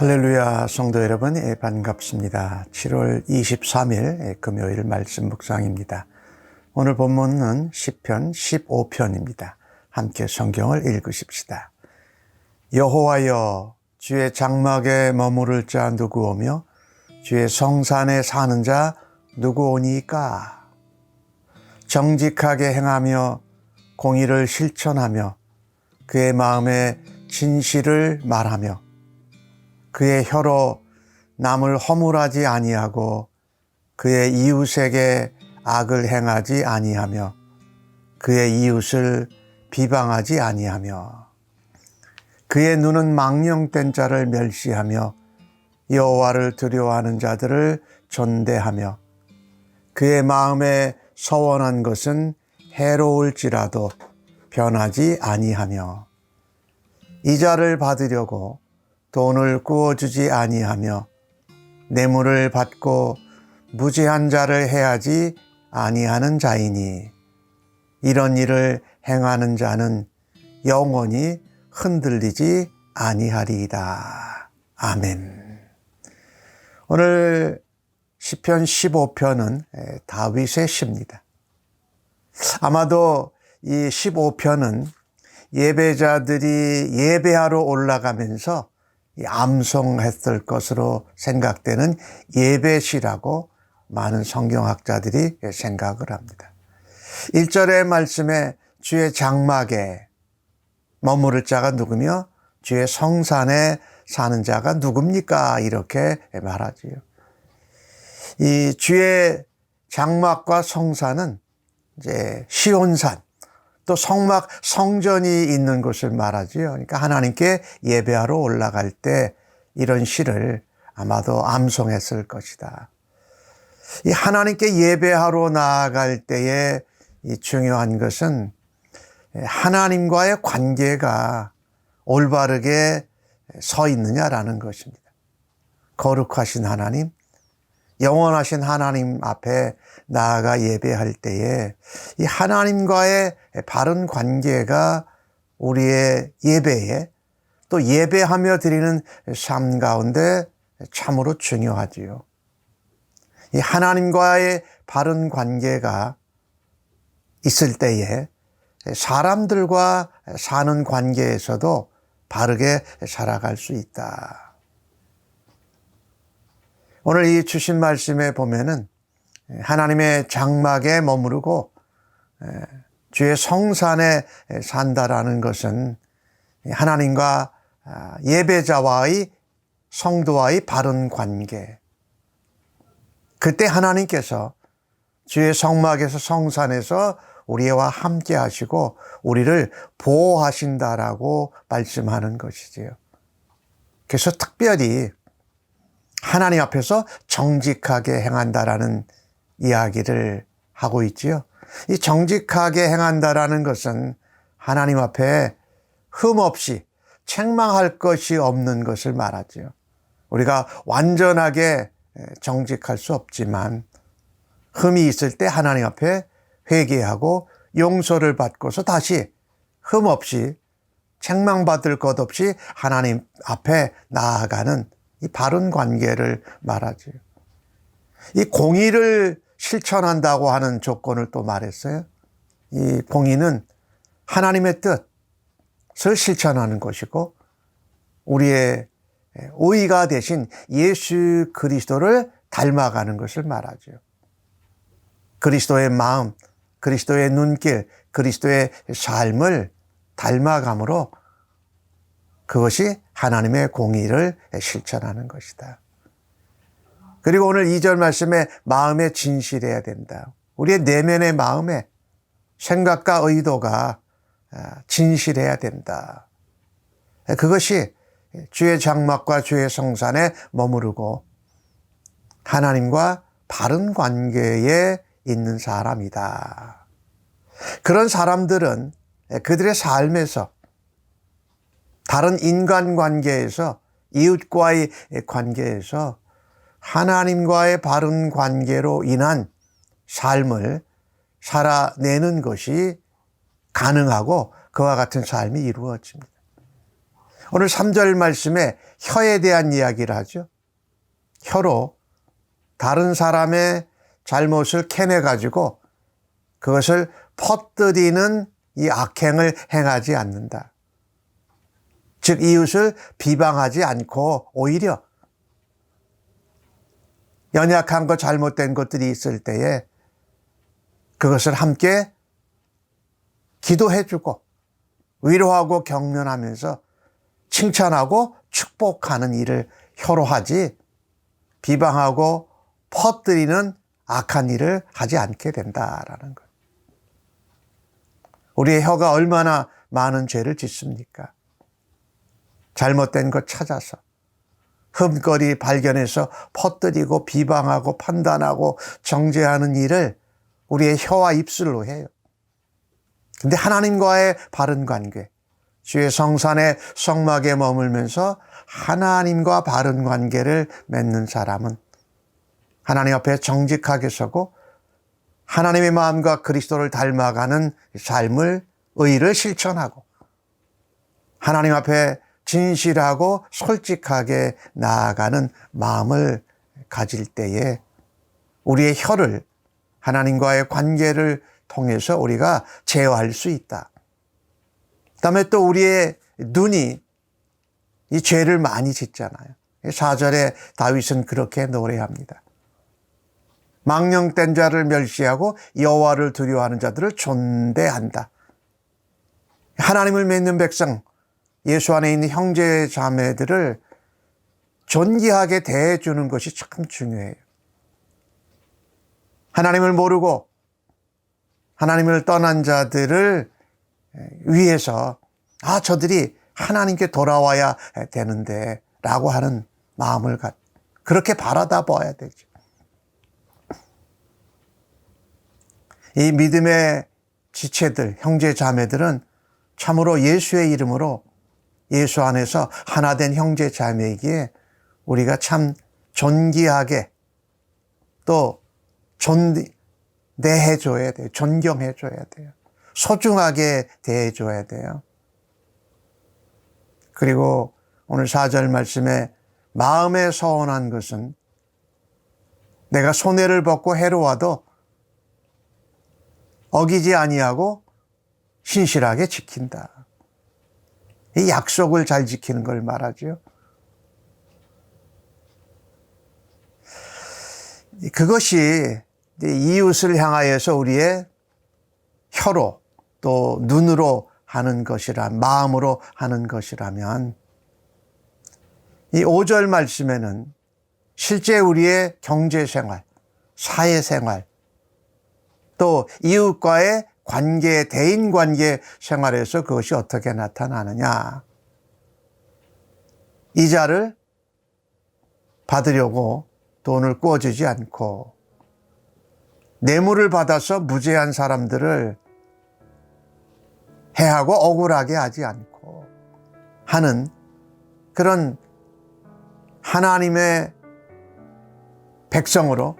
할렐루야 성도 여러분, 반갑습니다. 7월 23일 금요일 말씀 묵상입니다. 오늘 본문은 시편 15편입니다. 함께 성경을 읽으십시다. 여호와여, 주의 장막에 머무를 자 누구 오며 주의 성산에 사는 자 누구 오니까? 정직하게 행하며 공의를 실천하며 그의 마음에 진실을 말하며 그의 혀로 남을 허물하지 아니하고 그의 이웃에게 악을 행하지 아니하며 그의 이웃을 비방하지 아니하며 그의 눈은 망령된 자를 멸시하며 여호와를 두려워하는 자들을 존대하며 그의 마음에 서원한 것은 해로울지라도 변하지 아니하며 이자를 받으려고 돈을 구워주지 아니하며 뇌물을 받고 무죄한 자를 해하지 아니하는 자이니 이런 일을 행하는 자는 영원히 흔들리지 아니하리이다. 아멘. 오늘 시편 15편은 다윗의 시입니다. 아마도 이 15편은 예배자들이 예배하러 올라가면서 암송했을 것으로 생각되는 예배시라고 많은 성경학자들이 생각을 합니다. 1절의 말씀에 주의 장막에 머무를 자가 누구며 주의 성산에 사는 자가 누굽니까? 이렇게 말하지요. 이 주의 장막과 성산은 이제 시온산, 또 성막, 성전이 있는 곳을 말하지요. 그러니까 하나님께 예배하러 올라갈 때 이런 시를 아마도 암송했을 것이다. 이 하나님께 예배하러 나아갈 때에 이 중요한 것은 하나님과의 관계가 올바르게 서 있느냐라는 것입니다. 거룩하신 하나님, 영원하신 하나님 앞에 나아가 예배할 때에 이 하나님과의 바른 관계가 우리의 예배에 또 예배하며 드리는 삶 가운데 참으로 중요하지요. 이 하나님과의 바른 관계가 있을 때에 사람들과 사는 관계에서도 바르게 살아갈 수 있다. 오늘 이 주신 말씀에 보면은 하나님의 장막에 머무르고 주의 성산에 산다라는 것은 하나님과 예배자와의 성도와의 바른 관계. 그때 하나님께서 주의 성막에서 성산에서 우리와 함께 하시고 우리를 보호하신다라고 말씀하는 것이지요. 그래서 특별히 하나님 앞에서 정직하게 행한다라는 이야기를 하고 있지요. 이 정직하게 행한다라는 것은 하나님 앞에 흠없이 책망할 것이 없는 것을 말하지요. 우리가 완전하게 정직할 수 없지만 흠이 있을 때 하나님 앞에 회개하고 용서를 받고서 다시 흠없이 책망받을 것 없이 하나님 앞에 나아가는 이 바른 관계를 말하지요. 이 공의를 실천한다고 하는 조건을 또 말했어요. 이 공의는 하나님의 뜻을 실천하는 것이고 우리의 의가 되신 예수 그리스도를 닮아가는 것을 말하죠. 그리스도의 마음, 그리스도의 눈길, 그리스도의 삶을 닮아감으로 그것이 하나님의 공의를 실천하는 것이다. 그리고 오늘 2절 말씀에 마음에 진실해야 된다. 우리의 내면의 마음에 생각과 의도가 진실해야 된다. 그것이 주의 장막과 주의 성산에 머무르고 하나님과 바른 관계에 있는 사람이다. 그런 사람들은 그들의 삶에서 다른 인간관계에서 이웃과의 관계에서 하나님과의 바른 관계로 인한 삶을 살아내는 것이 가능하고 그와 같은 삶이 이루어집니다. 오늘 3절 말씀에 혀에 대한 이야기를 하죠. 혀로 다른 사람의 잘못을 캐내가지고 그것을 퍼뜨리는 이 악행을 행하지 않는다. 즉 이웃을 비방하지 않고 오히려 연약한 것, 잘못된 것들이 있을 때에 그것을 함께 기도해주고 위로하고 격려하면서 칭찬하고 축복하는 일을 혀로 하지 비방하고 퍼뜨리는 악한 일을 하지 않게 된다라는 것. 우리의 혀가 얼마나 많은 죄를 짓습니까? 잘못된 것 찾아서 흠거리 발견해서 퍼뜨리고 비방하고 판단하고 정죄하는 일을 우리의 혀와 입술로 해요. 근데 하나님과의 바른 관계, 주의 성산의 성막에 머물면서 하나님과 바른 관계를 맺는 사람은 하나님 앞에 정직하게 서고 하나님의 마음과 그리스도를 닮아가는 삶을, 의를 실천하고 하나님 앞에 진실하고 솔직하게 나아가는 마음을 가질 때에 우리의 혀를 하나님과의 관계를 통해서 우리가 제어할 수 있다. 그다음에 또 우리의 눈이 이 죄를 많이 짓잖아요. 4절에 다윗은 그렇게 노래합니다. 망령된 자를 멸시하고 여호와를 두려워하는 자들을 존대한다. 하나님을 믿는 백성, 예수 안에 있는 형제 자매들을 존귀하게 대해주는 것이 참 중요해요. 하나님을 모르고 하나님을 떠난 자들을 위해서 저들이 하나님께 돌아와야 되는데 라고 하는 마음을 그렇게 바라다 봐야 되죠. 이 믿음의 지체들, 형제 자매들은 참으로 예수의 이름으로 예수 안에서 하나 된 형제 자매이기에 우리가 참 존귀하게 또 대해줘야 돼요. 존경해줘야 돼요. 소중하게 대해줘야 돼요. 그리고 오늘 4절 말씀에 마음에 서운한 것은 내가 손해를 벗고 해로워도 어기지 아니하고 신실하게 지킨다. 이 약속을 잘 지키는 걸 말하죠. 그것이 이웃을 향하여서 우리의 혀로 또 눈으로 하는 마음으로 하는 것이라면 이 5절 말씀에는 실제 우리의 경제생활, 사회생활, 또 이웃과의 관계, 대인관계 생활에서 그것이 어떻게 나타나느냐. 이자를 받으려고 돈을 꿔주지 않고 뇌물을 받아서 무죄한 사람들을 해하고 억울하게 하지 않고 하는 그런 하나님의 백성으로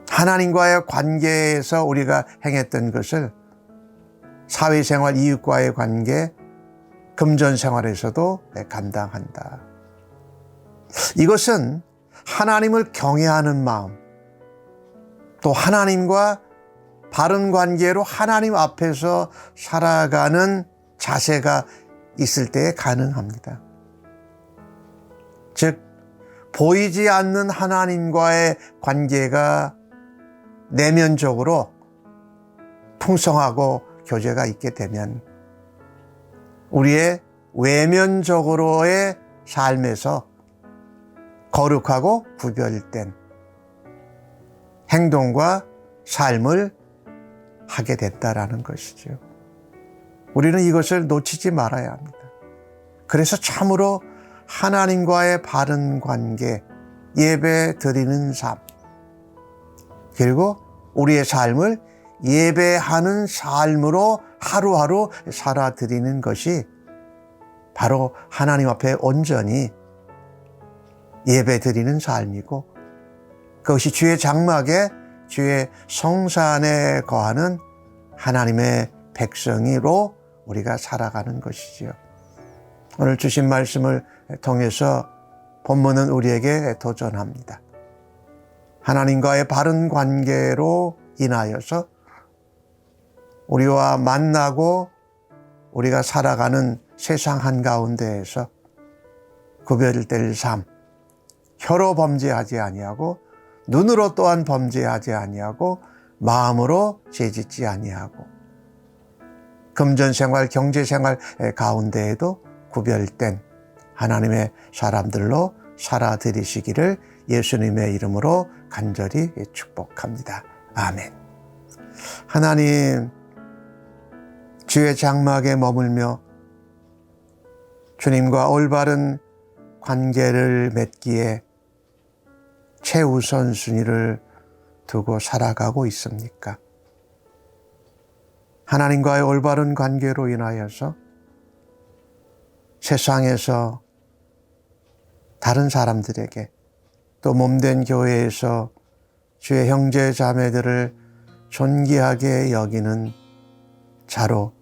하나님과의 관계에서 우리가 행했던 것을 사회생활, 이웃과의 관계, 금전생활에서도 감당한다. 이것은 하나님을 경외하는 마음, 또 하나님과 바른 관계로 하나님 앞에서 살아가는 자세가 있을 때에 가능합니다. 즉 보이지 않는 하나님과의 관계가 내면적으로 풍성하고 교제가 있게 되면 우리의 외면적으로의 삶에서 거룩하고 구별된 행동과 삶을 하게 됐다라는 것이죠. 우리는 이것을 놓치지 말아야 합니다. 그래서 참으로 하나님과의 바른 관계, 예배 드리는 삶, 그리고 우리의 삶을 예배하는 삶으로 하루하루 살아드리는 것이 바로 하나님 앞에 온전히 예배 드리는 삶이고 그것이 주의 장막에 주의 성산에 거하는 하나님의 백성으로 우리가 살아가는 것이지요. 오늘 주신 말씀을 통해서 본문은 우리에게 도전합니다. 하나님과의 바른 관계로 인하여서 우리와 만나고 우리가 살아가는 세상 한가운데에서 구별될 삶, 혀로 범죄하지 아니하고 눈으로 또한 범죄하지 아니하고 마음으로 죄짓지 아니하고 금전생활, 경제생활 가운데에도 구별된 하나님의 사람들로 살아들이시기를 예수님의 이름으로 간절히 축복합니다. 아멘. 하나님, 주의 장막에 머물며 주님과 올바른 관계를 맺기에 최우선순위를 두고 살아가고 있습니까? 하나님과의 올바른 관계로 인하여서 세상에서 다른 사람들에게 또 몸된 교회에서 주의 형제 자매들을 존귀하게 여기는 자로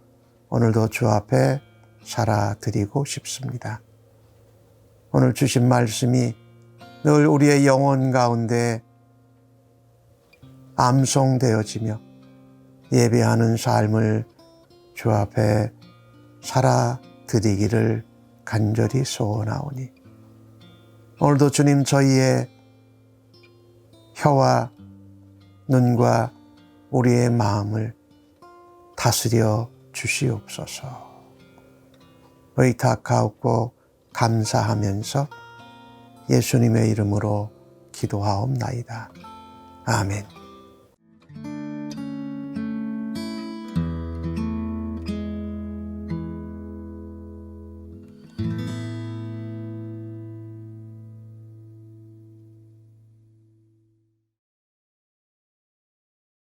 오늘도 주 앞에 살아드리고 싶습니다. 오늘 주신 말씀이 늘 우리의 영혼 가운데 암송되어지며 예배하는 삶을 주 앞에 살아드리기를 간절히 소원하오니 오늘도 주님 저희의 혀와 눈과 우리의 마음을 다스려 주시옵소서. 의탁하옵고 감사하면서 예수님의 이름으로 기도하옵나이다. 아멘.